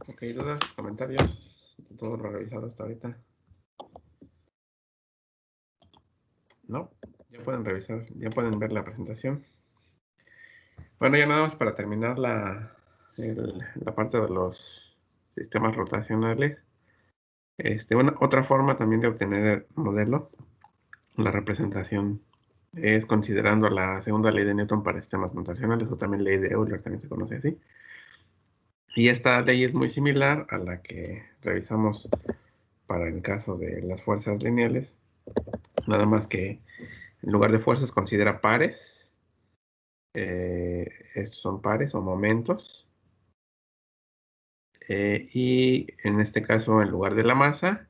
Ok, dudas, comentarios, todo lo revisado hasta ahorita. No, ya pueden revisar, ya pueden ver la presentación. Bueno, ya nada más para terminar la parte de los sistemas rotacionales. Otra forma también de obtener el modelo, la representación, es considerando la segunda ley de Newton para sistemas rotacionales, o también ley de Euler, también se conoce así. Y esta ley es muy similar a la que revisamos para el caso de las fuerzas lineales, nada más que en lugar de fuerzas considera pares. Estos son pares o momentos. Y en este caso, en lugar de la masa,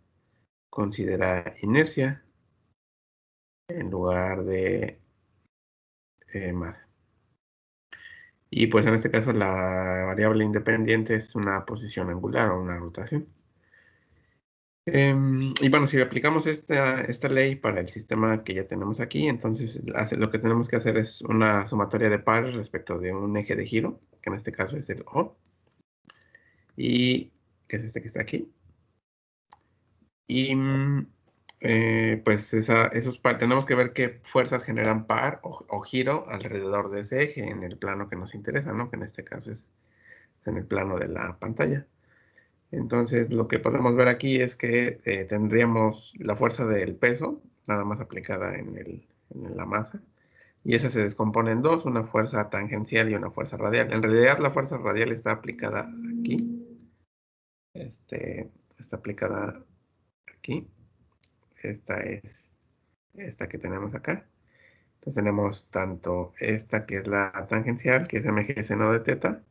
considera inercia en lugar de masa. Y pues en este caso la variable independiente es una posición angular o una rotación. Y bueno, si aplicamos esta ley para el sistema que ya tenemos aquí, entonces lo que tenemos que hacer es una sumatoria de pares respecto de un eje de giro, que en este caso es el O, y que es este que está aquí. Y pues tenemos que ver qué fuerzas generan par o giro alrededor de ese eje en el plano que nos interesa, ¿no? Que en este caso es en el plano de la pantalla. Entonces, lo que podemos ver aquí es que tendríamos la fuerza del peso, nada más aplicada en la masa, y esa se descompone en dos, una fuerza tangencial y una fuerza radial. En realidad, la fuerza radial está aplicada aquí, está aplicada aquí, esta es esta que tenemos acá. Entonces tenemos tanto esta que es la tangencial, que es mg seno de teta,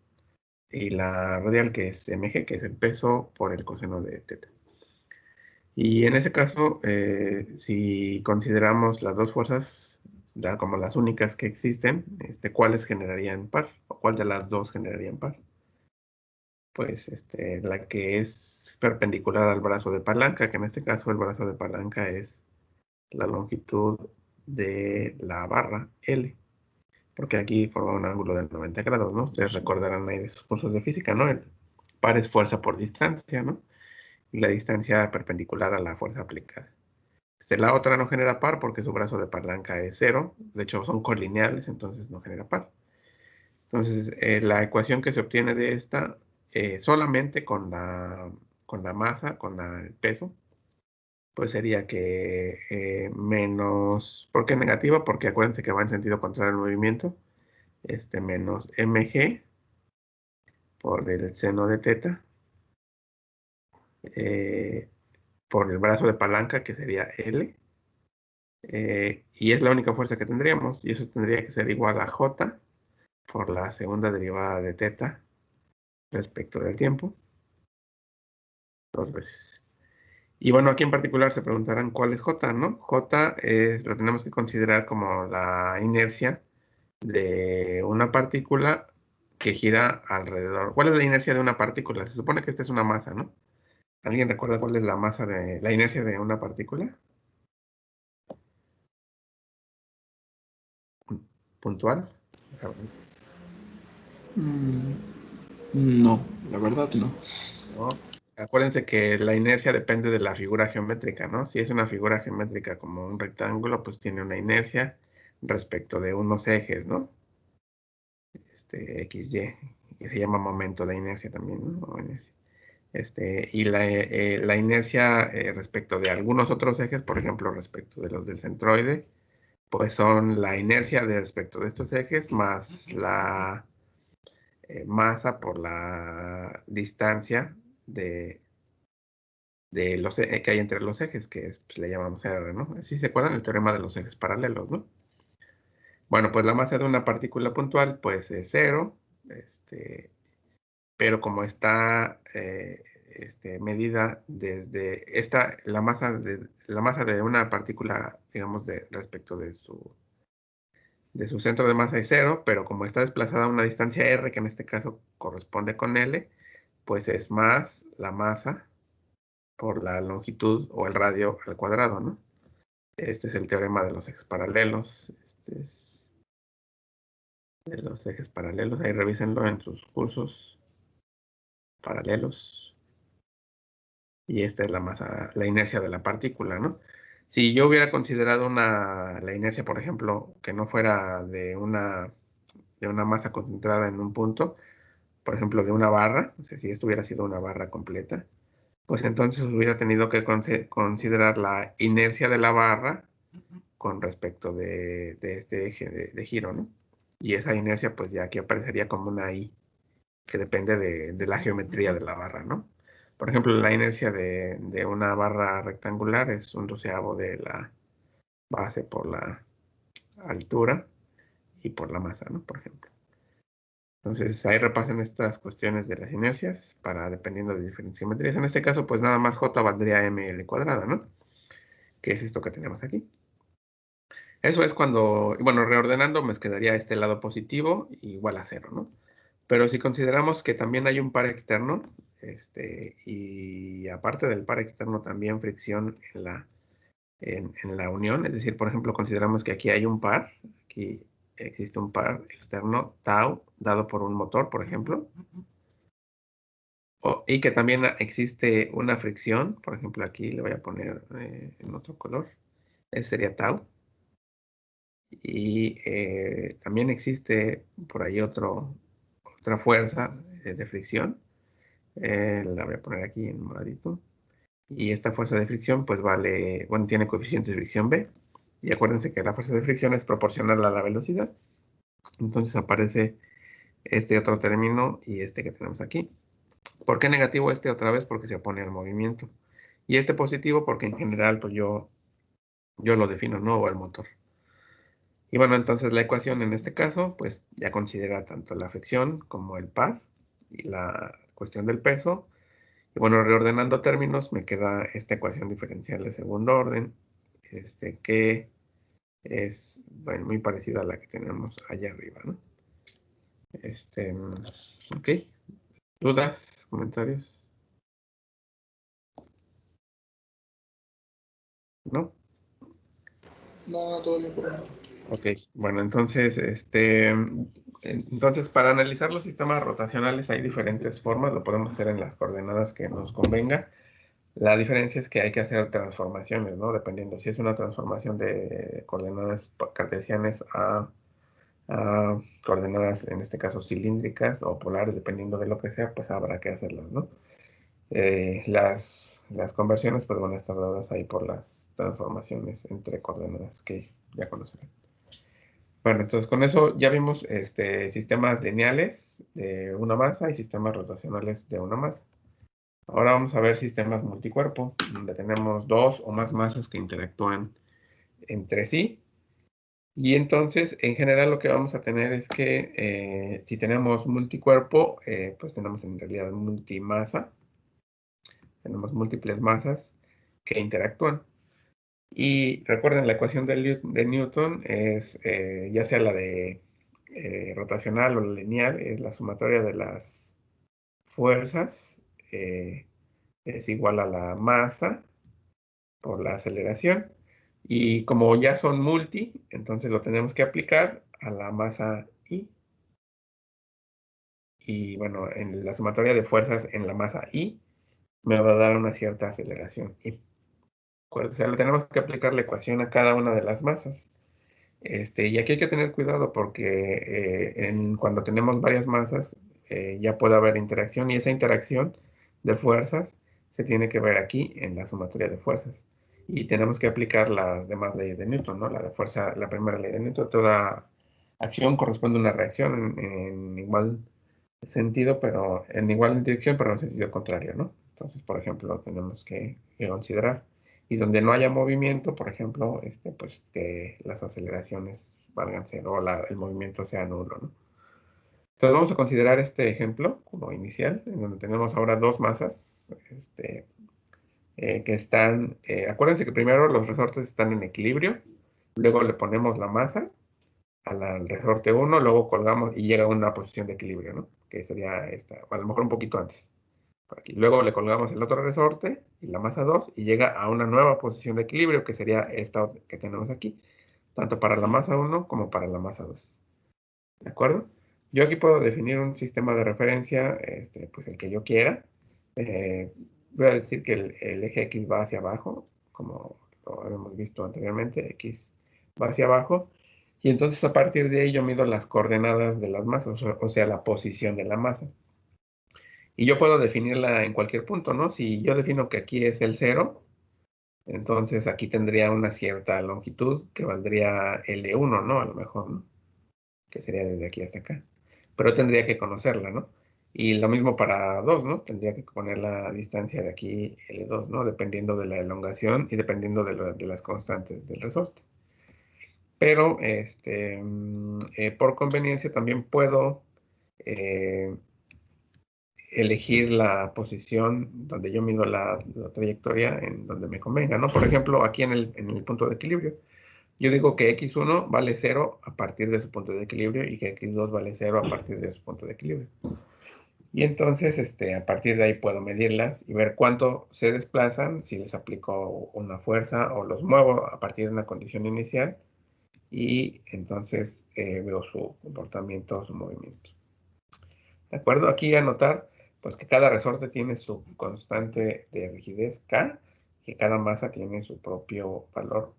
y la radial, que es mg, que es el peso por el coseno de teta. Y en ese caso, si consideramos las dos fuerzas como las únicas que existen, ¿cuáles generarían par? ¿O cuál de las dos generarían par? Pues la que es perpendicular al brazo de palanca, que en este caso el brazo de palanca es la longitud de la barra L, porque aquí forma un ángulo de 90 grados, ¿no? Ustedes recordarán ahí de sus cursos de física, ¿no? El par es fuerza por distancia, ¿no? Y la distancia perpendicular a la fuerza aplicada. La otra no genera par porque su brazo de palanca es cero. De hecho, son colineales, entonces no genera par. Entonces, la ecuación que se obtiene de esta, solamente con la masa, con el peso, pues sería que menos, ¿por qué negativa? Porque acuérdense que va en sentido contrario al movimiento, menos mg por el seno de teta, eh, por el brazo de palanca, que sería L, y es la única fuerza que tendríamos, y eso tendría que ser igual a J por la segunda derivada de teta respecto del tiempo, dos veces. Y bueno, aquí en particular se preguntarán cuál es J, ¿no? J lo tenemos que considerar como la inercia de una partícula que gira alrededor. ¿Cuál es la inercia de una partícula? Se supone que esta es una masa, ¿no? ¿Alguien recuerda cuál es la inercia de una partícula? ¿Puntual? No, la verdad no. ¿No? Acuérdense que la inercia depende de la figura geométrica, ¿no? Si es una figura geométrica como un rectángulo, pues tiene una inercia respecto de unos ejes, ¿no? XY, que se llama momento de inercia también, ¿no? Y la inercia respecto de algunos otros ejes, por ejemplo, respecto de los del centroide, pues son la inercia respecto de estos ejes más la masa por la distancia de los que hay entre los ejes, que pues, le llamamos R, ¿no? ¿Sí se acuerdan? El teorema de los ejes paralelos, ¿no? Bueno, pues la masa de una partícula puntual, pues es cero, pero como está medida desde la masa de una partícula, digamos, respecto de su centro de masa es cero, pero como está desplazada a una distancia r, que en este caso corresponde con L, pues es más la masa por la longitud o el radio al cuadrado, ¿no? Este es el teorema de los ejes paralelos. De los ejes paralelos, ahí revísenlo en sus cursos paralelos. Y esta es la masa, la inercia de la partícula, ¿no? Si yo hubiera considerado la inercia, por ejemplo, que no fuera de una masa concentrada en un punto, por ejemplo, de una barra, o sea, si esto hubiera sido una barra completa, pues entonces hubiera tenido que considerar la inercia de la barra con respecto de este eje de giro, ¿no? Y esa inercia, pues ya aquí aparecería como una I, que depende de la geometría de la barra, ¿no? Por ejemplo, la inercia de una barra rectangular es un doceavo de la base por la altura y por la masa, ¿no? Por ejemplo. Entonces, ahí repasen estas cuestiones de las inercias para dependiendo de diferentes geometrías. En este caso, pues nada más J valdría ml cuadrada, ¿no? Que es esto que tenemos aquí. Eso es cuando, bueno, reordenando me quedaría este lado positivo igual a 0, ¿no? Pero si consideramos que también hay un par externo, y aparte del par externo también fricción en la unión, es decir, por ejemplo, consideramos que aquí hay un par, aquí existe un par externo, tau, dado por un motor, por ejemplo, y que también existe una fricción, por ejemplo, aquí le voy a poner en otro color, ese sería tau, y también existe por ahí otra fuerza de fricción, la voy a poner aquí en moradito. Y esta fuerza de fricción, pues vale, bueno, tiene coeficiente de fricción B. Y acuérdense que la fuerza de fricción es proporcional a la velocidad. Entonces aparece este otro término y este que tenemos aquí. ¿Por qué negativo este otra vez? Porque se opone al movimiento. Y este positivo porque en general, pues yo lo defino, no o el motor. Y bueno, entonces la ecuación en este caso, pues ya considera tanto la fricción como el par y la cuestión del peso. Y bueno, reordenando términos, me queda esta ecuación diferencial de segundo orden, que es, bueno, muy parecida a la que tenemos allá arriba, ¿no? Ok, ¿dudas, comentarios? ¿No? No, no, todo bien por ahora. Ok, bueno, entonces, entonces para analizar los sistemas rotacionales hay diferentes formas, lo podemos hacer en las coordenadas que nos convenga. La diferencia es que hay que hacer transformaciones, ¿no? Dependiendo si es una transformación de coordenadas cartesianas a coordenadas, en este caso cilíndricas o polares, dependiendo de lo que sea, pues habrá que hacerlas, ¿no? Las conversiones pues van a estar dadas ahí por las transformaciones entre coordenadas que ya conocerán. Bueno, entonces con eso ya vimos sistemas lineales de una masa y sistemas rotacionales de una masa. Ahora vamos a ver sistemas multicuerpo, donde tenemos dos o más masas que interactúan entre sí. Y entonces, en general, lo que vamos a tener es que si tenemos multicuerpo, pues tenemos en realidad multimasa. Tenemos múltiples masas que interactúan. Y recuerden, la ecuación de Newton es, ya sea la de rotacional o lineal, es la sumatoria de las fuerzas, es igual a la masa por la aceleración. Y como ya son multi, entonces lo tenemos que aplicar a la masa I. Y bueno, en la sumatoria de fuerzas en la masa I me va a dar una cierta aceleración I. O sea, le tenemos que aplicar la ecuación a cada una de las masas. Y aquí hay que tener cuidado porque cuando tenemos varias masas ya puede haber interacción y esa interacción de fuerzas se tiene que ver aquí en la sumatoria de fuerzas. Y tenemos que aplicar las demás leyes de Newton, ¿no? La de fuerza, la primera ley de Newton, toda acción corresponde a una reacción en igual sentido, pero en igual dirección, pero en sentido contrario, ¿no? Entonces, por ejemplo, tenemos que considerar. Y donde no haya movimiento, por ejemplo, pues que las aceleraciones valgan cero o el movimiento sea nulo, ¿no? Entonces vamos a considerar este ejemplo como inicial, en donde tenemos ahora dos masas que están, acuérdense que primero los resortes están en equilibrio, luego le ponemos la masa al resorte 1, luego colgamos y llega a una posición de equilibrio, ¿no? Que sería esta, a lo mejor un poquito antes. Por aquí. Luego le colgamos el otro resorte y la masa 2 y llega a una nueva posición de equilibrio que sería esta que tenemos aquí, tanto para la masa 1 como para la masa 2. ¿De acuerdo? Yo aquí puedo definir un sistema de referencia, pues el que yo quiera. Voy a decir que el eje X va hacia abajo, como lo habíamos visto anteriormente, X va hacia abajo. Y entonces a partir de ahí yo mido las coordenadas de las masas, o sea, la posición de la masa. Y yo puedo definirla en cualquier punto, ¿no? Si yo defino que aquí es el 0, entonces aquí tendría una cierta longitud que valdría L1, ¿no? A lo mejor, ¿no? Que sería desde aquí hasta acá. Pero tendría que conocerla, ¿no? Y lo mismo para 2, ¿no? Tendría que poner la distancia de aquí L2, ¿no? Dependiendo de la elongación y dependiendo de las constantes del resorte. Pero por conveniencia también puedo eh, elegir la posición donde yo mido la trayectoria en donde me convenga, ¿no? Por ejemplo, aquí en el punto de equilibrio. Yo digo que x1 vale 0 a partir de su punto de equilibrio y que x2 vale 0 a partir de su punto de equilibrio. Y entonces, a partir de ahí puedo medirlas y ver cuánto se desplazan, si les aplico una fuerza o los muevo a partir de una condición inicial. Y entonces veo su comportamiento, su movimiento. ¿De acuerdo? Aquí anotar, pues que cada resorte tiene su constante de rigidez K, que cada masa tiene su propio valor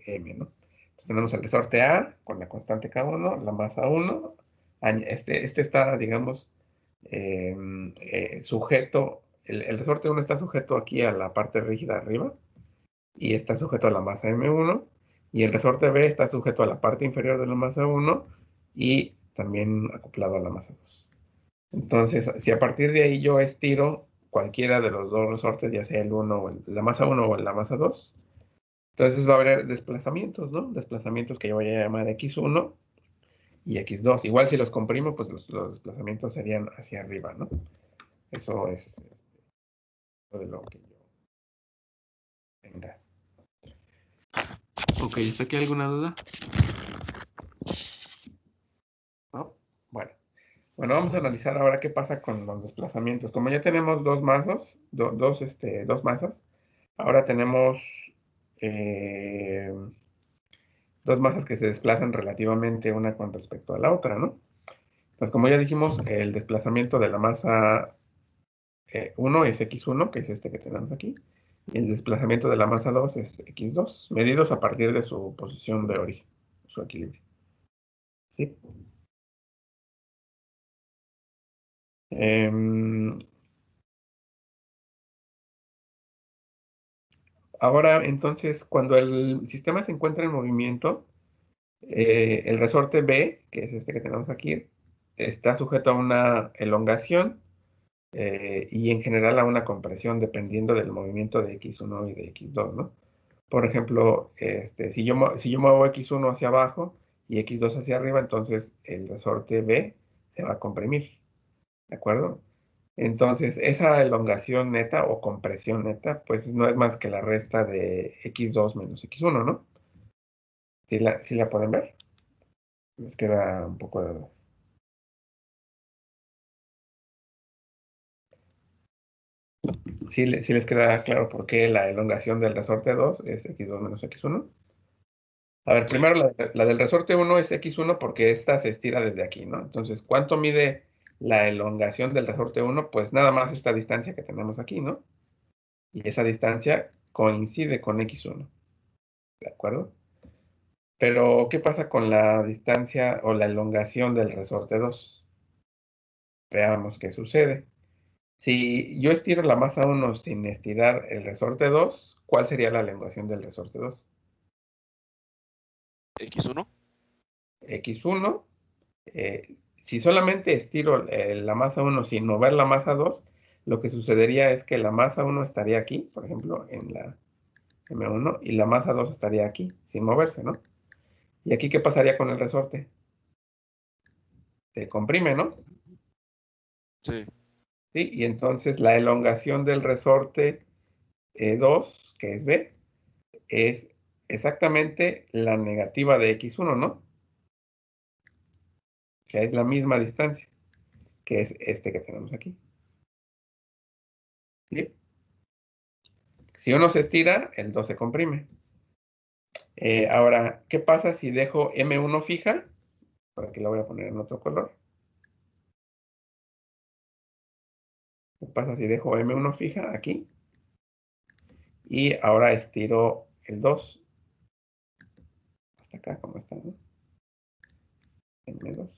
M, ¿no? Entonces tenemos el resorte A con la constante K1, la masa 1. Este está, digamos, sujeto, el resorte 1 está sujeto aquí a la parte rígida arriba y está sujeto a la masa M1. Y el resorte B está sujeto a la parte inferior de la masa 1 y también acoplado a la masa 2. Entonces, si a partir de ahí yo estiro cualquiera de los dos resortes, ya sea el 1 o la masa 1 o la masa 2, entonces va a haber desplazamientos, ¿no? Desplazamientos que yo voy a llamar X1 y X2. Igual si los comprimo, pues los desplazamientos serían hacia arriba, ¿no? Eso es lo de lo que yo tenga. Ok, ¿está aquí alguna duda? ¿No? Bueno. Bueno, vamos a analizar ahora qué pasa con los desplazamientos. Como ya tenemos dos masas, dos masas, ahora tenemos eh, dos masas que se desplazan relativamente una con respecto a la otra, ¿no? Entonces, como ya dijimos, el desplazamiento de la masa 1 es x1, que es este que tenemos aquí, y el desplazamiento de la masa 2 es x2, medidos a partir de su posición de origen, su equilibrio. ¿Sí? Ahora, entonces, cuando el sistema se encuentra en movimiento, el resorte B, que es este que tenemos aquí, está sujeto a una elongación y en general a una compresión dependiendo del movimiento de X1 y de X2, ¿no? Por ejemplo, si yo muevo X1 hacia abajo y X2 hacia arriba, entonces el resorte B se va a comprimir, ¿de acuerdo? Entonces, esa elongación neta o compresión neta, pues no es más que la resta de X2 menos X1, ¿no? ¿Sí la pueden ver? Les queda un poco de... ¿Sí les queda claro por qué la elongación del resorte 2 es X2 menos X1? A ver, Sí. primero la del resorte 1 es X1 porque esta se estira desde aquí, ¿no? Entonces, ¿cuánto mide la elongación del resorte 1? Pues nada más esta distancia que tenemos aquí, ¿no? Y esa distancia coincide con X1, ¿de acuerdo? Pero, ¿qué pasa con la distancia o la elongación del resorte 2? Veamos qué sucede. Si yo estiro la masa 1 sin estirar el resorte 2, ¿cuál sería la elongación del resorte 2? X1. X1. Si solamente estiro la masa 1 sin mover la masa 2, lo que sucedería es que la masa 1 estaría aquí, por ejemplo, en la M1, y la masa 2 estaría aquí, sin moverse, ¿no? ¿Y aquí qué pasaría con el resorte? Se comprime, ¿no? Sí. ¿Sí? Y entonces la elongación del resorte 2, que es B, es exactamente la negativa de X1, ¿no? Que es la misma distancia, que es este que tenemos aquí. ¿Sí? Si uno se estira, el 2 se comprime. Ahora, ¿qué pasa si dejo M1 fija? Por aquí la voy a poner en otro color. ¿Qué pasa si dejo M1 fija aquí? Y ahora estiro el 2 hasta acá, como está, ¿no? M2.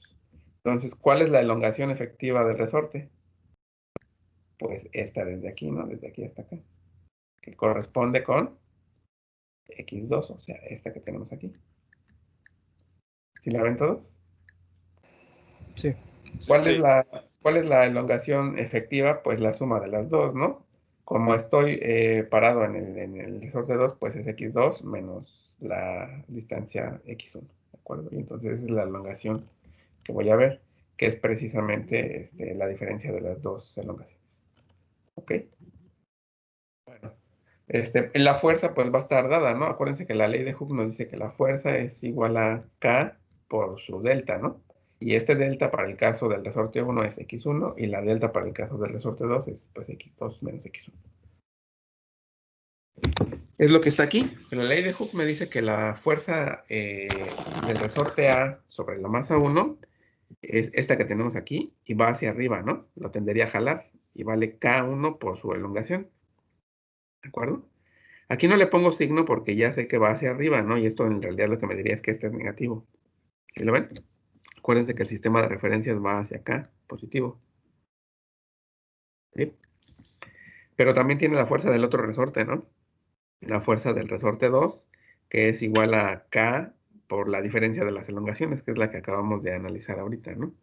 Entonces, ¿cuál es la elongación efectiva del resorte? Pues esta desde aquí, ¿no? Desde aquí hasta acá. Que corresponde con X2, o sea, esta que tenemos aquí. ¿Sí la ven todos? Sí. ¿Cuál es Sí. cuál es la elongación efectiva? Pues la suma de las dos, ¿no? Como estoy parado en el resorte 2, pues es X2 menos la distancia X1, ¿de acuerdo? Y entonces esa es la elongación que voy a ver, que es precisamente la diferencia de las dos elongaciones. ¿Ok? Bueno, la fuerza pues va a estar dada, ¿no? Acuérdense que la ley de Hooke nos dice que la fuerza es igual a K por su delta, ¿no? Y este delta para el caso del resorte 1 es X1 y la delta para el caso del resorte 2 es pues X2 menos X1. Es lo que está aquí. La ley de Hooke me dice que la fuerza del resorte A sobre la masa 1 es esta que tenemos aquí y va hacia arriba, ¿no? Lo tendería a jalar y vale K1 por su elongación. ¿De acuerdo? Aquí no le pongo signo porque ya sé que va hacia arriba, ¿no? Y esto en realidad lo que me diría es que este es negativo. ¿Sí lo ven? Acuérdense que el sistema de referencias va hacia acá, positivo. ¿Sí? Pero también tiene la fuerza del otro resorte, ¿no? La fuerza del resorte 2, que es igual a K por la diferencia de las elongaciones, que es la que acabamos de analizar ahorita, ¿no?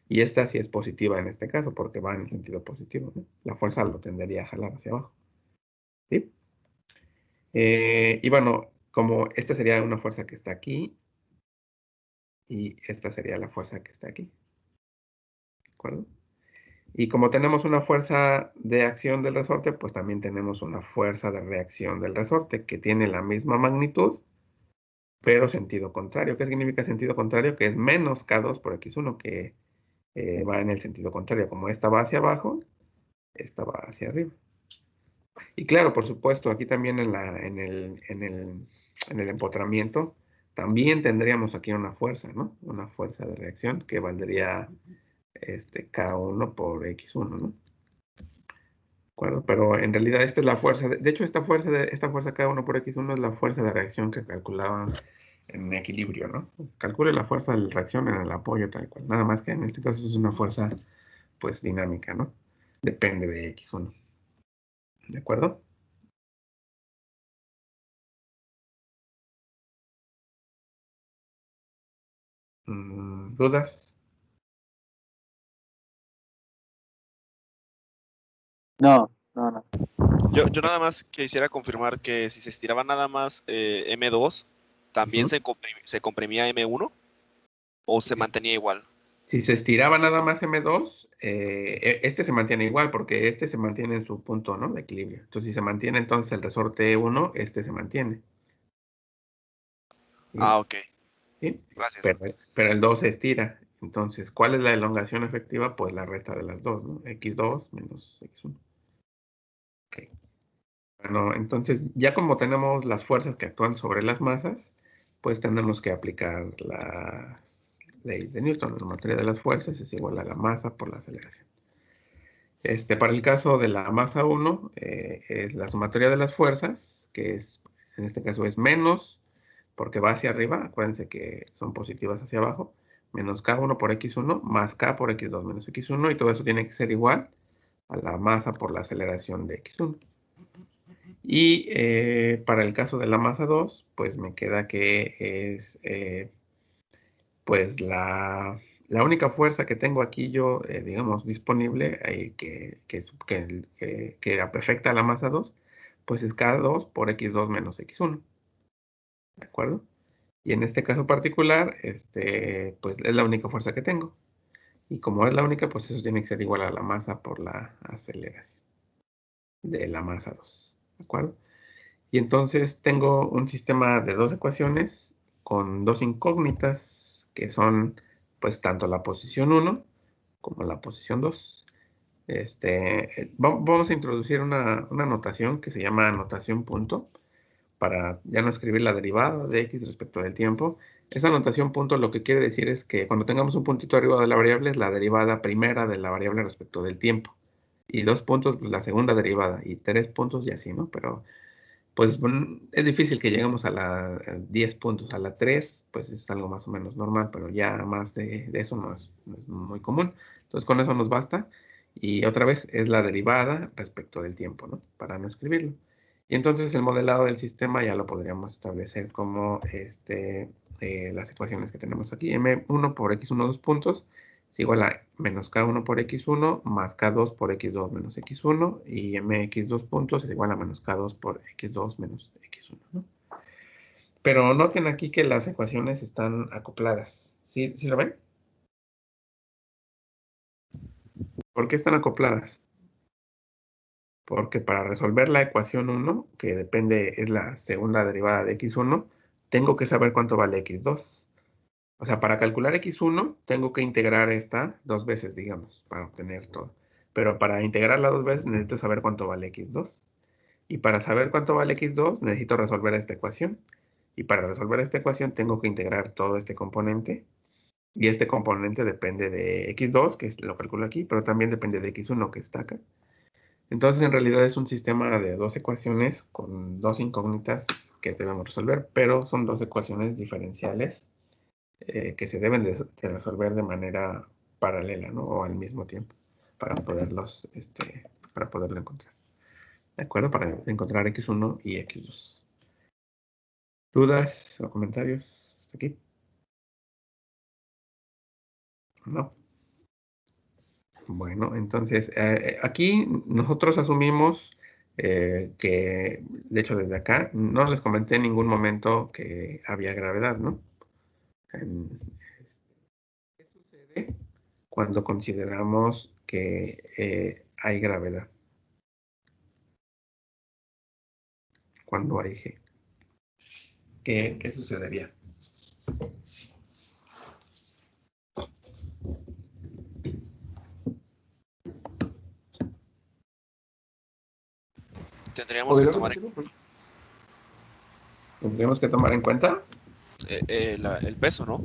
Y esta sí es positiva en este caso, porque va en el sentido positivo, ¿no? La fuerza lo tendería a jalar hacia abajo. ¿Sí? Y bueno, como esta sería una fuerza que está aquí, y esta sería la fuerza que está aquí. ¿De acuerdo? Y como tenemos una fuerza de acción del resorte, pues también tenemos una fuerza de reacción del resorte que tiene la misma magnitud, pero sentido contrario. ¿Qué significa sentido contrario? Que es menos K2 por X1, que va en el sentido contrario. Como esta va hacia abajo, esta va hacia arriba. Y claro, por supuesto, aquí también en el empotramiento, también tendríamos aquí una fuerza, ¿no? Una fuerza de reacción que valdría K1 por X1, ¿no? ¿De acuerdo? Pero en realidad esta es la fuerza. De hecho, esta fuerza K1 por X1 es la fuerza de reacción que calculaban en equilibrio, ¿no? Calcule la fuerza de reacción en el apoyo tal cual. Nada más que en este caso es una fuerza, pues, dinámica, ¿no? Depende de X1. ¿De acuerdo? ¿Dudas? No, no, no. Yo nada más quisiera confirmar que si se estiraba nada más M2, ¿también Ujú. se comprimía M1 o se mantenía igual? Si se estiraba nada más M2, este se mantiene igual porque este se mantiene en su punto, ¿no? De equilibrio. Entonces, si se mantiene entonces el resorte 1, este se mantiene. ¿Sí? Ah, ok. ¿Sí? Gracias. Pero el 2 se estira. Entonces, ¿cuál es la elongación efectiva? Pues la resta de las dos, ¿no? X2 menos X1. Ok. Bueno, entonces ya como tenemos las fuerzas que actúan sobre las masas, pues tenemos que aplicar la ley de Newton. La materia de las fuerzas es igual a la masa por la aceleración. Para el caso de la masa 1, es la sumatoria de las fuerzas, que es, en este caso es menos, porque va hacia arriba, acuérdense que son positivas hacia abajo, menos K1 por X1, más K por X2 menos X1, y todo eso tiene que ser igual a la masa por la aceleración de X1. Y para el caso de la masa 2, pues me queda que es pues la única fuerza que tengo aquí yo, digamos, disponible, que afecta a la masa 2, pues es K2 por X2 menos X1. ¿De acuerdo? Y en este caso particular, pues es la única fuerza que tengo. Y como es la única, pues eso tiene que ser igual a la masa por la aceleración de la masa 2. ¿De acuerdo? Y entonces tengo un sistema de dos ecuaciones con dos incógnitas que son pues tanto la posición 1 como la posición 2. Vamos a introducir una notación que se llama notación punto para ya no escribir la derivada de x respecto del tiempo. Esa notación punto lo que quiere decir es que cuando tengamos un puntito arriba de la variable es la derivada primera de la variable respecto del tiempo. Y 2 puntos, pues la segunda derivada. Y 3 puntos y así, ¿no? Pero pues es difícil que lleguemos a 10 puntos. A la 3 pues es algo más o menos normal, pero ya más de eso no es muy común. Entonces con eso nos basta. Y otra vez es la derivada respecto del tiempo, ¿no? Para no escribirlo. Y entonces el modelado del sistema ya lo podríamos establecer como las ecuaciones que tenemos aquí. M1 por x1 2 puntos es igual a menos K1 por X1 más K2 por X2 menos X1 y MX2 puntos es igual a menos K2 por X2 menos X1, ¿no? Pero noten aquí que las ecuaciones están acopladas. ¿Sí lo ven? ¿Por qué están acopladas? Porque para resolver la ecuación 1, que depende, es la segunda derivada de X1, tengo que saber cuánto vale X2. O sea, para calcular X1, tengo que integrar esta 2 veces, digamos, para obtener todo. Pero para integrarla 2 veces, necesito saber cuánto vale X2. Y para saber cuánto vale X2, necesito resolver esta ecuación. Y para resolver esta ecuación, tengo que integrar todo este componente. Y este componente depende de X2, que lo calculo aquí, pero también depende de X1, que está acá. Entonces, en realidad es un sistema de 2 ecuaciones con 2 incógnitas que debemos resolver, pero son 2 ecuaciones diferenciales que se deben de resolver de manera paralela, ¿no? O al mismo tiempo, para para poderlo encontrar. ¿De acuerdo? Para encontrar X1 y X2. ¿Dudas o comentarios hasta aquí? No. Bueno, entonces, aquí nosotros asumimos que, de hecho, desde acá, no les comenté en ningún momento que había gravedad, ¿no? ¿Qué sucede cuando consideramos que hay gravedad? Cuando hay G. ¿Qué sucedería? Tendríamos que tomar Tendríamos que tomar en cuenta. el peso, ¿no?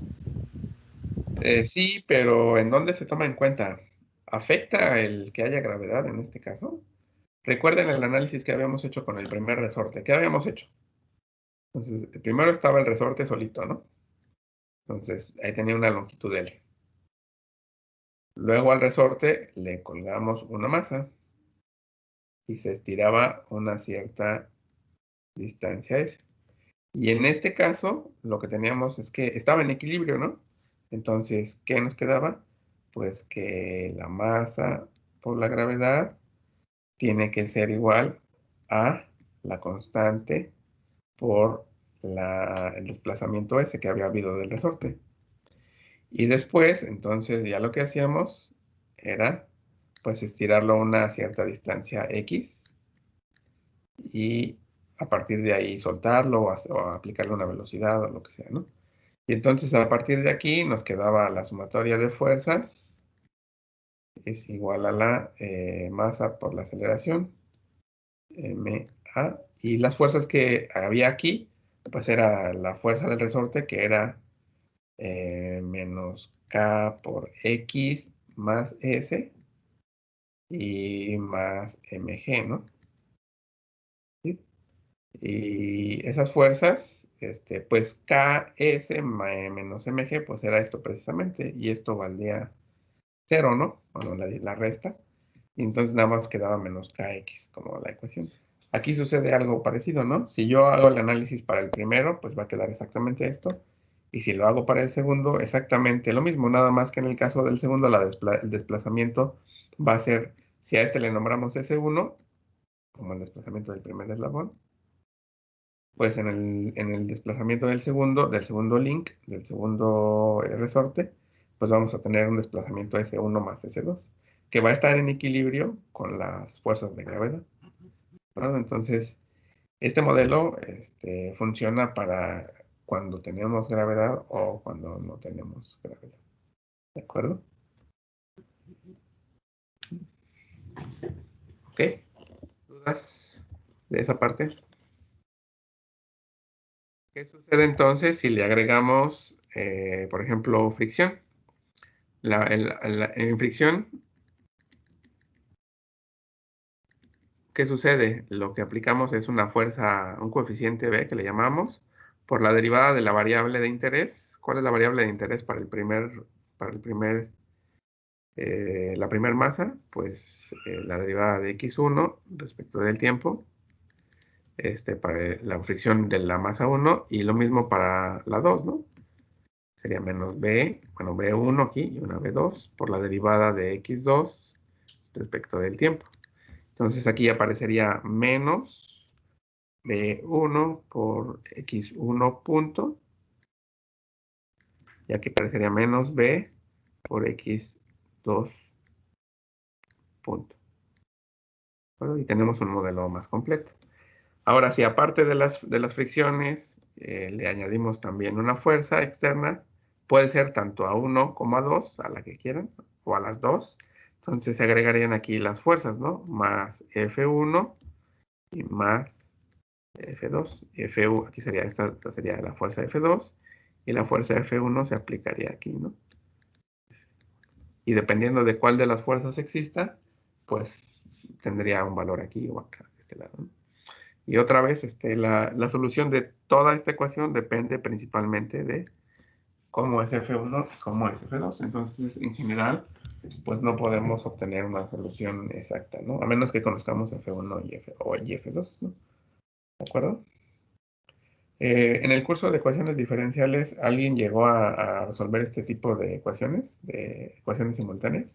Sí, pero ¿en dónde se toma en cuenta? ¿Afecta el que haya gravedad en este caso? Recuerden el análisis que habíamos hecho con el primer resorte. ¿Qué habíamos hecho? Entonces, primero estaba el resorte solito, ¿no? Entonces, ahí tenía una longitud L. Luego al resorte le colgamos una masa y se estiraba una cierta distancia S. Y en este caso, lo que teníamos es que estaba en equilibrio, ¿no? Entonces, ¿qué nos quedaba? Pues que la masa por la gravedad tiene que ser igual a la constante por el desplazamiento S que había habido del resorte. Y después, entonces, ya lo que hacíamos era, pues, estirarlo a una cierta distancia X y a partir de ahí soltarlo o aplicarle una velocidad o lo que sea, ¿no? Y entonces a partir de aquí nos quedaba la sumatoria de fuerzas es igual a la masa por la aceleración, ma, y las fuerzas que había aquí, pues era la fuerza del resorte que era menos k por x más s y más mg, ¿no? ¿Sí? Y esas fuerzas, pues ks menos mg, pues era esto precisamente, y esto valdría 0, ¿no? Bueno, la resta. Y entonces nada más quedaba menos kx como la ecuación. Aquí sucede algo parecido, ¿no? Si yo hago el análisis para el primero, pues va a quedar exactamente esto. Y si lo hago para el segundo, exactamente lo mismo. Nada más que en el caso del segundo, el desplazamiento va a ser, si a este le nombramos S1, como el desplazamiento del primer eslabón, pues en el desplazamiento del segundo link, del segundo resorte, pues vamos a tener un desplazamiento S1 más S2, que va a estar en equilibrio con las fuerzas de gravedad, ¿no? Entonces, este modelo funciona para cuando tenemos gravedad o cuando no tenemos gravedad. ¿De acuerdo? ¿Ok? ¿Dudas de esa parte? ¿Qué sucede entonces si le agregamos, por ejemplo, fricción? En fricción ¿qué sucede? Lo que aplicamos es una fuerza, un coeficiente B que le llamamos, por la derivada de la variable de interés. ¿Cuál es la variable de interés la primer masa? Pues la derivada de x1 respecto del tiempo, para la fricción de la masa 1, y lo mismo para la 2, ¿no? Sería menos B, bueno, B1 aquí y una B2 por la derivada de x2 respecto del tiempo. Entonces aquí aparecería menos B1 por x1 punto, y aquí aparecería menos B por x2 punto. Bueno, y tenemos un modelo más completo. Ahora, si aparte de las fricciones le añadimos también una fuerza externa, puede ser tanto a 1 como a 2, a la que quieran, o a las dos. Entonces se agregarían aquí las fuerzas, ¿no? Más F1 y más F2. F1, aquí sería esta sería la fuerza F2, y la fuerza F1 se aplicaría aquí, ¿no? Y dependiendo de cuál de las fuerzas exista, pues tendría un valor aquí o acá, de este lado, ¿no? Y otra vez, la solución de toda esta ecuación depende principalmente de cómo es F1 y cómo es F2. Entonces, en general, pues no podemos obtener una solución exacta, ¿no? A menos que conozcamos F1 y F2, ¿no? ¿De acuerdo? En el curso de ecuaciones diferenciales, ¿alguien llegó a resolver este tipo de ecuaciones simultáneas?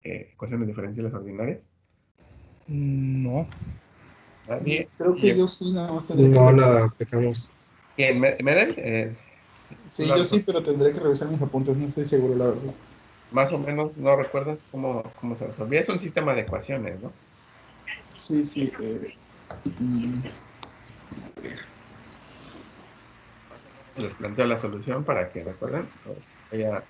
Ecuaciones diferenciales ordinarias. No. ¿Nadie? Creo ¿Sí que llegó? yo sí, nada más tendré que No revisar. la aplicamos. ¿Quién? ¿Medel? ¿Tú Sí, la yo sí, resolviste? pero tendré que revisar mis apuntes, no estoy seguro, la verdad. Más o menos, ¿no recuerdas cómo se resolvía? Es un sistema de ecuaciones, ¿no? Sí, sí. Mm, Más o menos les planteo la solución para que recuerden. Voy a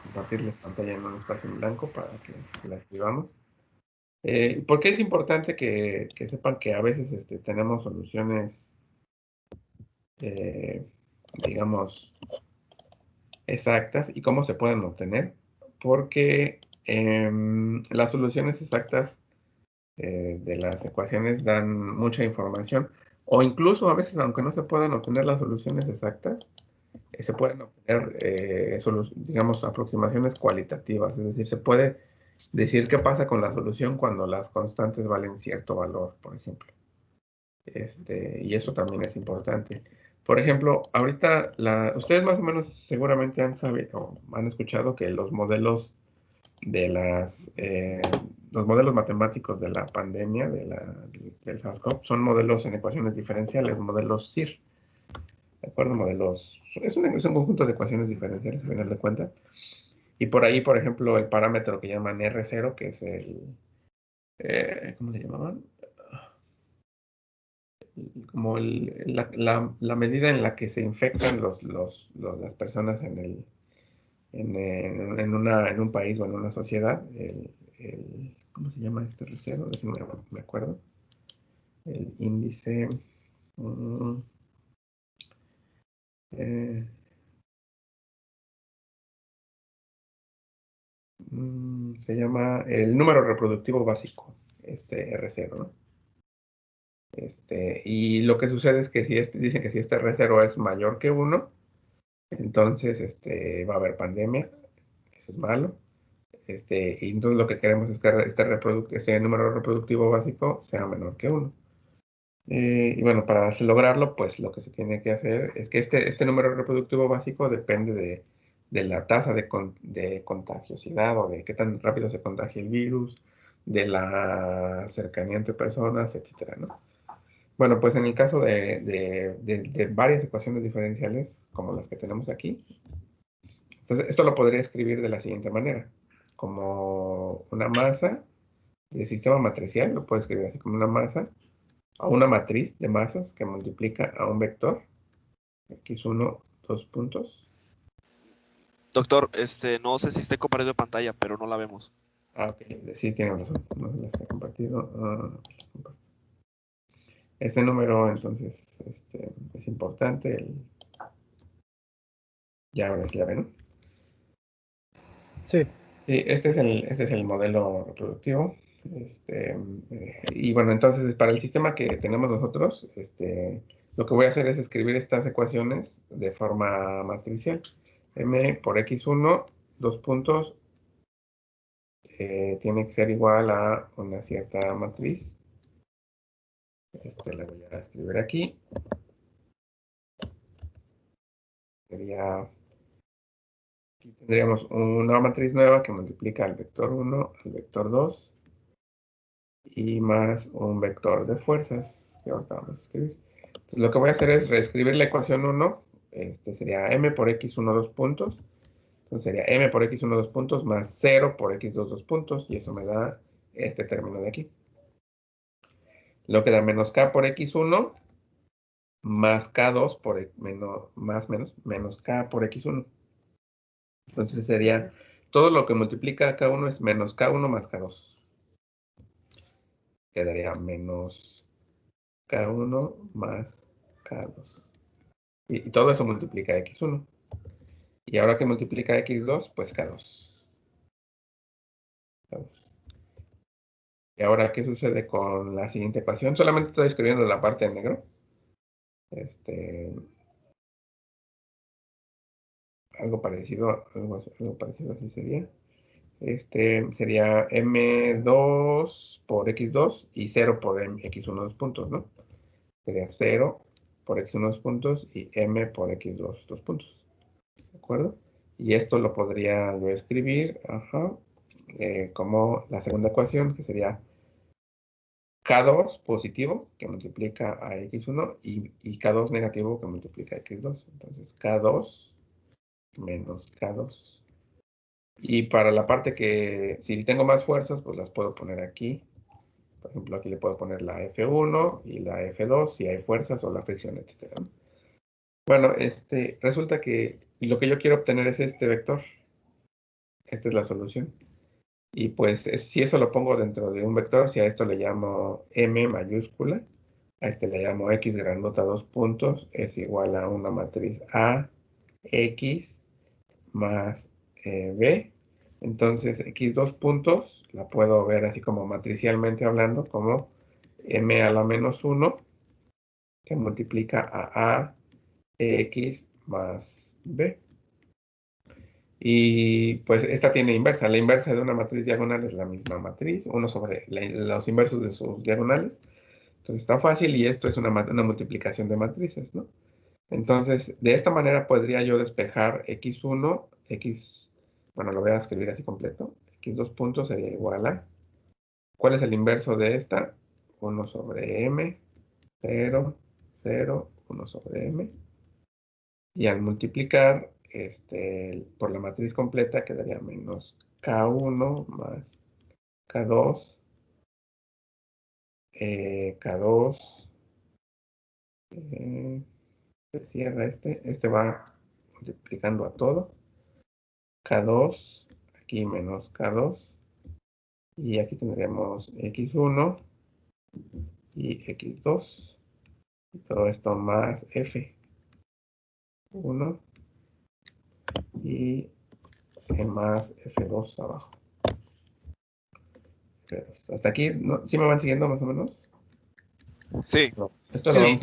compartirles pantalla en un espacio en blanco para que la escribamos. ¿Por qué es importante que sepan que a veces tenemos soluciones, eh, digamos, exactas, y cómo se pueden obtener? Porque las soluciones exactas de las ecuaciones dan mucha información, o incluso a veces, aunque no se puedan obtener las soluciones exactas, se pueden obtener, digamos, aproximaciones cualitativas. Es decir, se puede decir qué pasa con la solución cuando las constantes valen cierto valor, por ejemplo. Y eso también es importante. Por ejemplo, ahorita ustedes más o menos seguramente han sabido o han escuchado que de los modelos matemáticos de la pandemia del SARS-CoV son modelos en ecuaciones diferenciales, modelos SIR. ¿De acuerdo? Es un conjunto de ecuaciones diferenciales, al final de cuentas. Y por ahí, por ejemplo, el parámetro que llaman R0, que es ¿cómo le llamaban? Como la medida en la que se infectan las personas en un país o en una sociedad. ¿Cómo se llama este R0? Déjenme, me acuerdo. El índice. mm, eh, Se llama el número reproductivo básico, R0, ¿no? Y lo que sucede es que dicen que si este R0 es mayor que 1, entonces va a haber pandemia. Eso es malo. Y entonces lo que queremos es que este número reproductivo básico sea menor que 1. Y bueno, para lograrlo, pues lo que se tiene que hacer es que este número reproductivo básico depende de la tasa de contagiosidad, o de qué tan rápido se contagia el virus, de la cercanía entre personas, etcétera, ¿no? Bueno, pues en el caso de varias ecuaciones diferenciales, como las que tenemos aquí, entonces esto lo podría escribir de la siguiente manera: como una masa de sistema matricial, lo puedo escribir así, como una masa a una matriz de masas que multiplica a un vector, x1, 2 puntos. Doctor, no sé si esté compartiendo pantalla, pero no la vemos. Ok, sí, tiene razón, no se las he compartido. Ese número, entonces, es importante. Ya ahora sí la ven, ¿no? Sí. Sí, este es el modelo reproductivo. Y bueno, entonces para el sistema que tenemos nosotros, lo que voy a hacer es escribir estas ecuaciones de forma matricial. M por X1, dos puntos, tiene que ser igual a una cierta matriz. La voy a escribir aquí. Sería, aquí tendríamos una matriz nueva que multiplica al vector 1, al vector 2 y más un vector de fuerzas que ahorita vamos a escribir. Entonces, lo que voy a hacer es reescribir la ecuación 1. Sería m por x1 dos puntos. Entonces sería m por x1 dos puntos más 0 por x2 dos puntos. Y eso me da este término de aquí. Lo que da menos k por x1 más k2 por menos k por x1. Entonces sería todo lo que multiplica k1 es menos k1 más k2. Quedaría menos k1 más k2. Y todo eso multiplica x1. Y ahora que multiplica x2, pues k2. Y ahora, ¿qué sucede con la siguiente ecuación? Solamente estoy escribiendo la parte en negro. Algo parecido así sería. Sería m2 por x2 y 0 por x1 dos puntos, ¿no? Sería 0 por x1 dos puntos y m por x2 dos puntos. ¿De acuerdo? Y esto lo podría yo escribir, como la segunda ecuación, que sería K2 positivo, que multiplica a X1, y K2 negativo, que multiplica a X2. Entonces, K2 menos K2. Y para la parte que, si tengo más fuerzas, pues las puedo poner aquí. Por ejemplo, aquí le puedo poner la F1 y la F2, si hay fuerzas o la fricción, etc. Bueno, resulta que lo que yo quiero obtener es este vector. Esta es la solución. Y pues, si eso lo pongo dentro de un vector, si a esto le llamo M mayúscula, a este le llamo X grandota dos puntos, es igual a una matriz A, X más B. Entonces, X dos puntos la puedo ver así como matricialmente hablando, como M a la menos 1, que multiplica a X más B. Y pues esta tiene inversa. La inversa de una matriz diagonal es la misma matriz, uno sobre los inversos de sus diagonales. Entonces está fácil y esto es una multiplicación de matrices, ¿no? Entonces, de esta manera podría yo despejar x1, bueno, lo voy a escribir así completo. X2 puntos sería igual a, ¿cuál es el inverso de esta? 1 sobre m, 0, 0, 1 sobre m. Y al multiplicar por la matriz completa quedaría menos K1 más K2, K2, se cierra este va multiplicando a todo, K2, aquí menos K2, y aquí tendríamos X1 y X2, y todo esto más F1 y más F2 abajo. Hasta aquí, ¿no? ¿Sí me van siguiendo más o menos? Sí. No, esto Sí.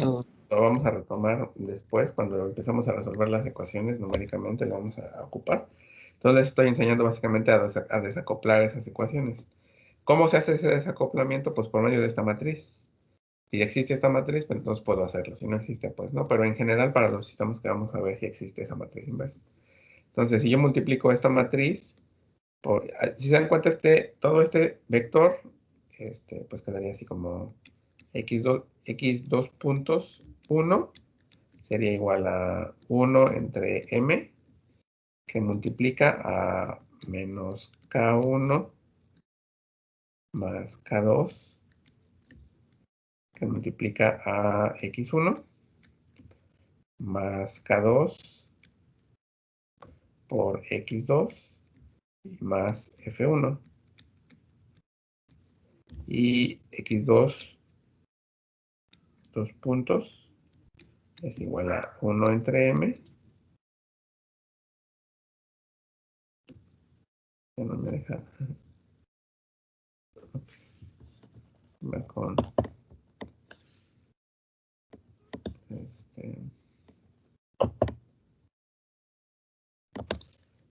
lo vamos a retomar después, cuando empezamos a resolver las ecuaciones numéricamente, lo vamos a ocupar. Entonces estoy enseñando básicamente a desacoplar esas ecuaciones. ¿Cómo se hace ese desacoplamiento? Pues por medio de esta matriz. Si existe esta matriz, pues entonces puedo hacerlo. Si no existe, pues no. Pero en general para los sistemas que vamos a ver si existe esa matriz inversa. Entonces, si yo multiplico esta matriz, si se dan cuenta, todo este vector, pues quedaría así como x2 puntos 1 sería igual a 1 entre m, que multiplica a menos k1 más k2, que multiplica a x1 más k2 por x2 y más f1. Y x2, dos puntos, es igual a 1 entre m. Ya no me deja. va con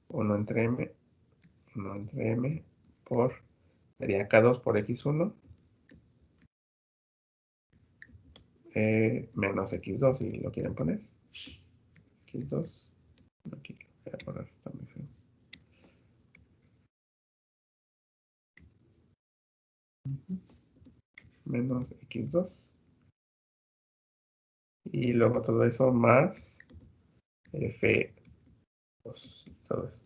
1 entre m, 1 entre m por, sería K2 por X1, menos X2 si lo quieren poner. X2, aquí lo voy a poner también feo. Menos X2. Y luego todo eso más F2, todo eso.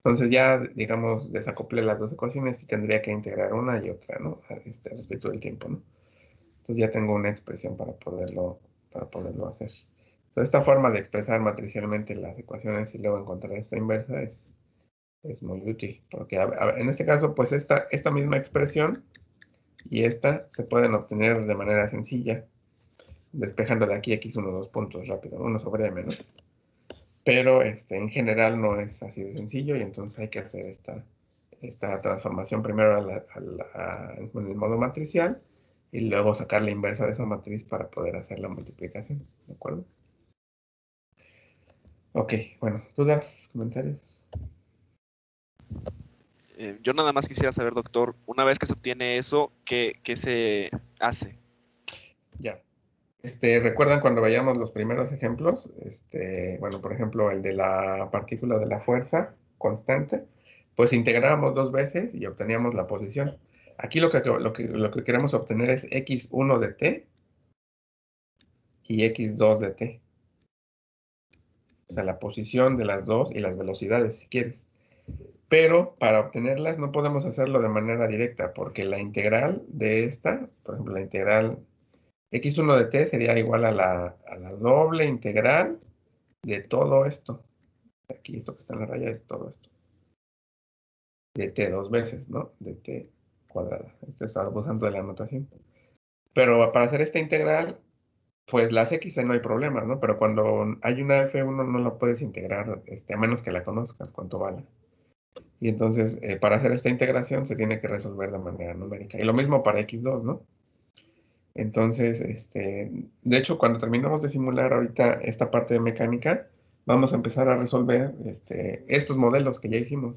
Entonces ya, digamos, desacoplé las dos ecuaciones y tendría que integrar una y otra, ¿no? Respecto del tiempo, ¿no? Entonces ya tengo una expresión para poderlo hacer. Entonces esta forma de expresar matricialmente las ecuaciones y luego encontrar esta inversa es muy útil, porque en este caso, pues esta misma expresión y esta se pueden obtener de manera sencilla, despejando de aquí X1 2 puntos rápido, 1 sobre M, ¿no? Pero en general no es así de sencillo y entonces hay que hacer esta transformación primero en el modo matricial y luego sacar la inversa de esa matriz para poder hacer la multiplicación, ¿de acuerdo? Ok, bueno, ¿dudas, comentarios? Yo nada más quisiera saber, doctor, una vez que se obtiene eso, ¿qué se hace? Ya. ¿Recuerdan cuando veíamos los primeros ejemplos? Bueno, por ejemplo, el de la partícula de la fuerza constante, pues integrábamos dos veces y obteníamos la posición. Aquí lo que queremos obtener es x1 de t y x2 de t. O sea, la posición de las dos y las velocidades, si quieres. Pero para obtenerlas no podemos hacerlo de manera directa, porque la integral de esta, por ejemplo, la integral x1 de t sería igual a la doble integral de todo esto. Aquí esto que está en la raya es todo esto. De t dos veces, ¿no? De t cuadrada. Esto está usando de la anotación. Pero para hacer esta integral, pues las x no hay problema, ¿no? Pero cuando hay una f1 no la puedes integrar, a menos que la conozcas, cuánto vale. Y entonces, para hacer esta integración se tiene que resolver de manera numérica. Y lo mismo para x2, ¿no? Entonces, de hecho, cuando terminamos de simular ahorita esta parte de mecánica, vamos a empezar a resolver estos modelos que ya hicimos.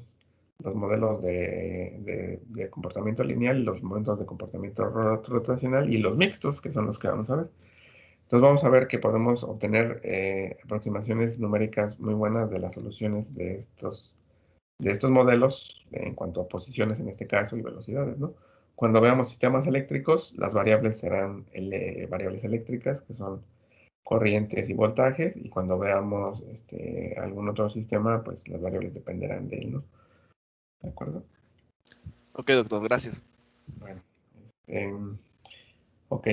Los modelos de comportamiento lineal, los modelos de comportamiento rotacional y los mixtos, que son los que vamos a ver. Entonces vamos a ver que podemos obtener aproximaciones numéricas muy buenas de las soluciones de estos modelos en cuanto a posiciones en este caso y velocidades, ¿no? Cuando veamos sistemas eléctricos, las variables serán variables eléctricas, que son corrientes y voltajes, y cuando veamos algún otro sistema, pues las variables dependerán de él, ¿no? ¿De acuerdo? Ok, doctor, gracias. Bueno, ok.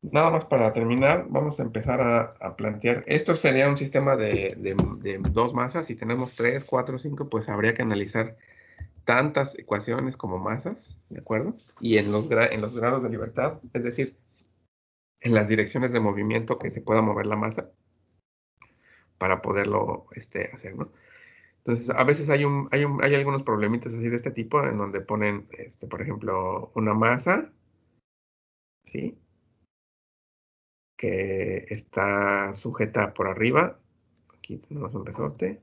Nada más para terminar, vamos a empezar a plantear. Esto sería un sistema de dos masas. Si tenemos 3, 4, 5, pues habría que analizar tantas ecuaciones como masas, ¿de acuerdo? Y en los grados de libertad, es decir, en las direcciones de movimiento que se pueda mover la masa para poderlo hacer, ¿no? Entonces, a veces hay algunos problemitas así de este tipo en donde ponen, por ejemplo, una masa, ¿sí? Que está sujeta por arriba. Aquí tenemos un resorte.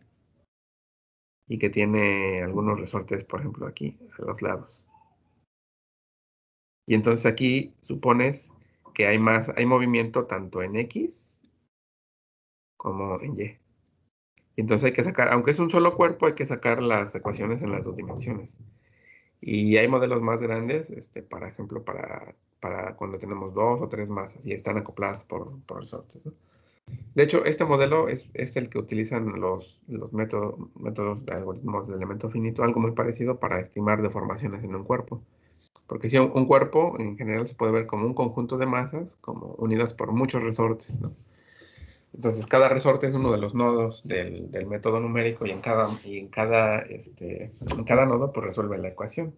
Y que tiene algunos resortes, por ejemplo, aquí, a los lados. Y entonces aquí supones que hay movimiento tanto en X como en Y. Y entonces hay que sacar, aunque es un solo cuerpo, hay que sacar las ecuaciones en las dos dimensiones. Y hay modelos más grandes, por ejemplo, para cuando tenemos dos o tres masas y están acopladas por resortes, ¿no? De hecho, este modelo es el que utilizan los métodos de algoritmos de elemento finito, algo muy parecido para estimar deformaciones en un cuerpo. Porque si un cuerpo en general se puede ver como un conjunto de masas, como unidas por muchos resortes, ¿no? Entonces, cada resorte es uno de los nodos del método numérico y en cada nodo pues resuelve la ecuación.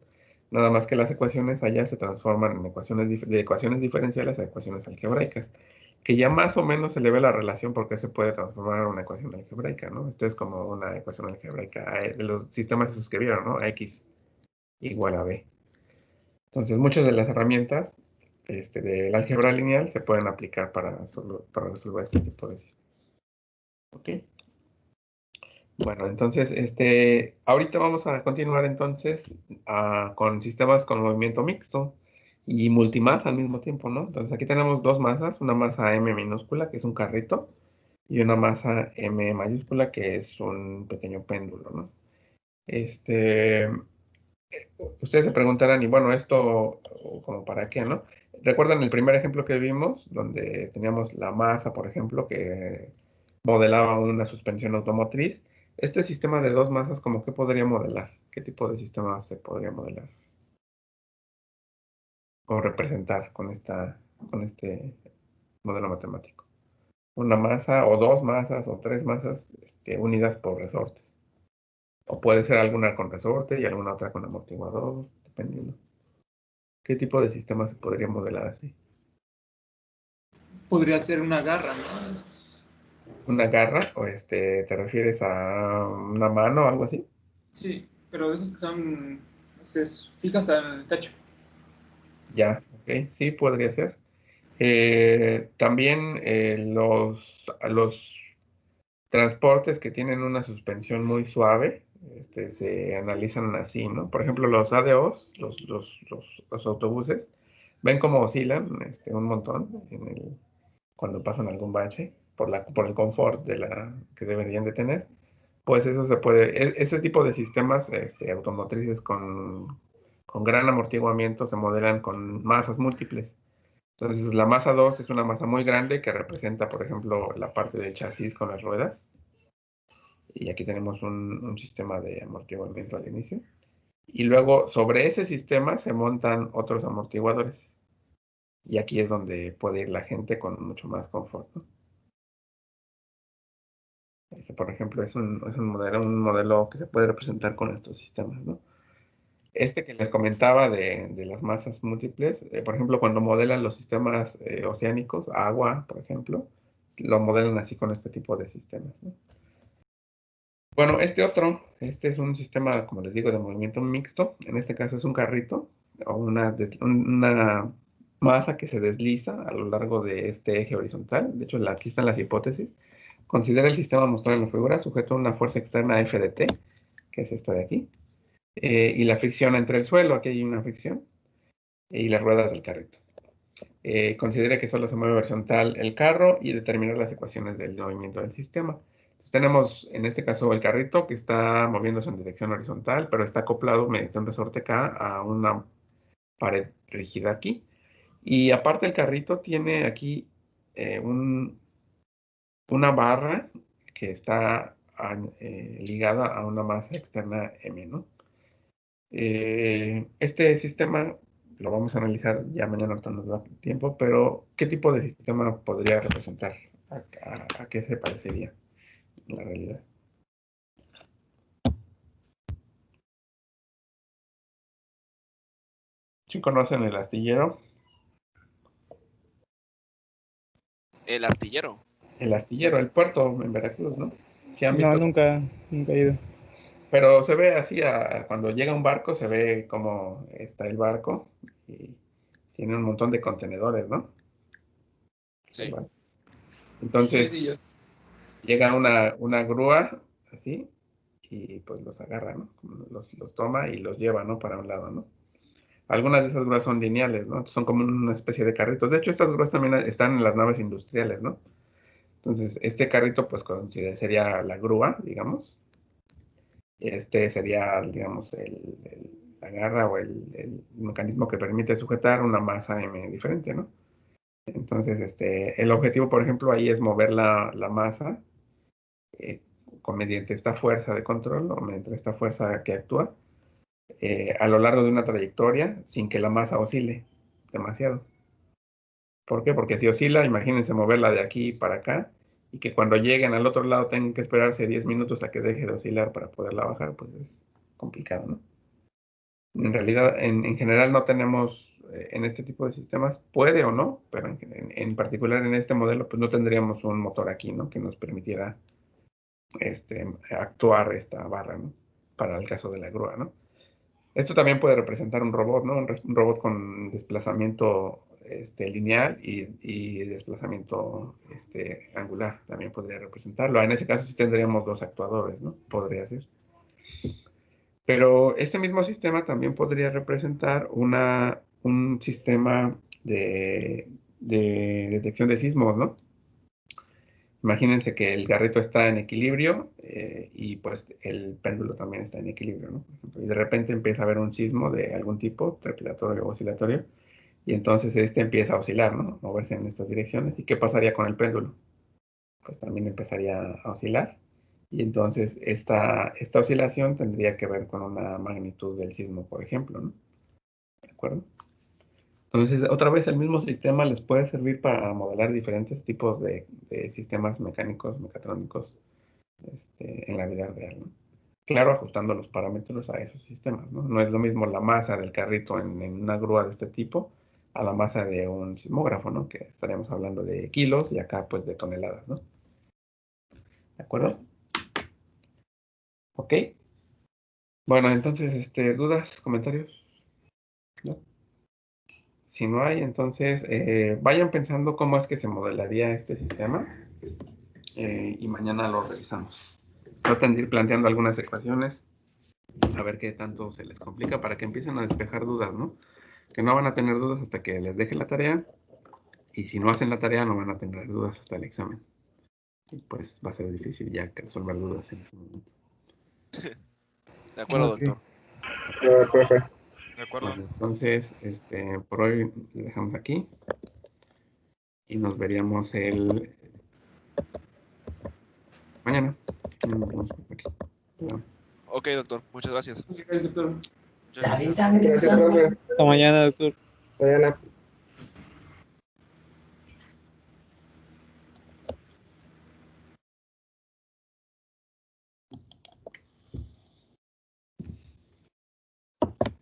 Nada más que las ecuaciones allá se transforman en de ecuaciones diferenciales a ecuaciones algebraicas, que ya más o menos se le ve la relación porque se puede transformar en una ecuación algebraica, ¿no? Esto es como una ecuación algebraica de los sistemas esos que vieron, ¿no? X igual a B. Entonces, muchas de las herramientas del álgebra lineal se pueden aplicar para resolver este tipo de sistemas. ¿Ok? Bueno, entonces, ahorita vamos a continuar entonces con sistemas con movimiento mixto y multimasa al mismo tiempo, ¿no? Entonces aquí tenemos dos masas, una masa M minúscula, que es un carrito, y una masa M mayúscula, que es un pequeño péndulo, ¿no? Ustedes se preguntarán, y bueno, esto, ¿como para qué, no? ¿Recuerdan el primer ejemplo que vimos, donde teníamos la masa, por ejemplo, que modelaba una suspensión automotriz? Este sistema de dos masas, ¿cómo que podría modelar? ¿Qué tipo de sistema se podría modelar? O representar con este modelo matemático. Una masa, o dos masas, o tres masas, unidas por resortes. O puede ser alguna con resorte y alguna otra con amortiguador, dependiendo. ¿Qué tipo de sistema se podría modelar así? Podría ser una garra, ¿no? ¿Una garra? ¿O te refieres a una mano o algo así? Sí, pero de esos que son, no sé, fijas en el techo. Ya, ok, sí, podría ser. También los transportes que tienen una suspensión muy suave, se analizan así, ¿no? Por ejemplo, los ADOs, los autobuses, ven cómo oscilan un montón cuando pasan algún bache por el confort que deberían de tener. Pues eso se puede, ese tipo de sistemas automotrices con gran amortiguamiento se modelan con masas múltiples. Entonces, la masa 2 es una masa muy grande que representa, por ejemplo, la parte del chasis con las ruedas. Y aquí tenemos un sistema de amortiguamiento al inicio. Y luego, sobre ese sistema se montan otros amortiguadores. Y aquí es donde puede ir la gente con mucho más confort, ¿no? Por ejemplo, es un modelo que se puede representar con estos sistemas, ¿no? Que les comentaba de las masas múltiples, por ejemplo, cuando modelan los sistemas oceánicos, agua, por ejemplo, lo modelan así con este tipo de sistemas, ¿no? Bueno, este es un sistema, como les digo, de movimiento mixto. En este caso es un carrito o una masa que se desliza a lo largo de este eje horizontal. De hecho, aquí están las hipótesis. Considera el sistema mostrado en la figura sujeto a una fuerza externa F de T, que es esta de aquí, y la fricción entre el suelo, aquí hay una fricción, y las ruedas del carrito. Considera que solo se mueve horizontal el carro y determinar las ecuaciones del movimiento del sistema. Entonces, tenemos en este caso el carrito que está moviéndose en dirección horizontal, pero está acoplado mediante un resorte K a una pared rígida aquí. Y aparte el carrito tiene aquí una barra que está ligada a una masa externa M, ¿no? Este sistema lo vamos a analizar ya mañana, ahorita nos da tiempo, pero ¿qué tipo de sistema podría representar? ¿A qué se parecería en la realidad? ¿Sí conocen el astillero? El artillero. El astillero, el puerto en Veracruz, ¿no? ¿Sí han No, visto? nunca he ido. Pero se ve así, cuando llega un barco, se ve cómo está el barco y tiene un montón de contenedores, ¿no? El Sí. barco. Sí, Entonces, sí, es. llega una grúa, así, y pues los agarra, ¿no? Los toma y los lleva, ¿no? Para un lado, ¿no? Algunas de esas grúas son lineales, ¿no? Son como una especie de carritos. De hecho, estas grúas también están en las naves industriales, ¿no? Entonces, este carrito, pues, sería la grúa, digamos. Este sería, digamos, la garra o el mecanismo que permite sujetar una masa M diferente, ¿no? Entonces, el objetivo, por ejemplo, ahí es mover la masa eh, mediante esta fuerza de control o mediante esta fuerza que actúa a lo largo de una trayectoria sin que la masa oscile demasiado. ¿Por qué? Porque si oscila, imagínense moverla de aquí para acá y que cuando lleguen al otro lado tengan que esperarse 10 minutos a que deje de oscilar para poderla bajar, pues es complicado, ¿no? En realidad, en general no tenemos, en este tipo de sistemas, puede o no, pero en particular en este modelo, pues no tendríamos un motor aquí, ¿no? Que nos permitiera actuar esta barra, ¿no? Para el caso de la grúa, ¿no? Esto también puede representar un robot, ¿no? Un robot con desplazamiento lineal y desplazamiento angular también podría representarlo. En ese caso sí tendríamos dos actuadores, ¿no? Podría ser. Pero este mismo sistema también podría representar un sistema de detección de sismos, ¿no? Imagínense que el carrito está en equilibrio y pues el péndulo también está en equilibrio, ¿no? Por ejemplo, y de repente empieza a haber un sismo de algún tipo, trepidatorio o oscilatorio, y entonces empieza a oscilar, ¿no? Moverse en estas direcciones. ¿Y qué pasaría con el péndulo? Pues también empezaría a oscilar. Y entonces esta oscilación tendría que ver con una magnitud del sismo, por ejemplo, ¿no? ¿De acuerdo? Entonces, otra vez el mismo sistema les puede servir para modelar diferentes tipos de sistemas mecánicos, mecatrónicos, en la vida real, ¿no? Claro, ajustando los parámetros a esos sistemas, ¿no? No es lo mismo la masa del carrito en una grúa de este tipo a la masa de un sismógrafo, ¿no? Que estaríamos hablando de kilos y acá pues de toneladas, ¿no? ¿De acuerdo? Ok. Bueno, entonces, ¿dudas, comentarios? ¿No? Si no hay, entonces vayan pensando cómo es que se modelaría este sistema y mañana lo revisamos. Traten de ir planteando algunas ecuaciones, a ver qué tanto se les complica para que empiecen a despejar dudas, ¿no? Que no van a tener dudas hasta que les deje la tarea, y si no hacen la tarea no van a tener dudas hasta el examen. Y pues va a ser difícil ya que resolver dudas en ese momento. De acuerdo, Ok. doctor. Profe. De acuerdo. Bueno, entonces, por hoy lo dejamos aquí y nos veríamos el mañana. Nos vemos por aquí. Bueno. Ok, doctor. Muchas gracias. Gracias, doctor. Muchas gracias. Gracias, profe. Hasta mañana, doctor. Mañana.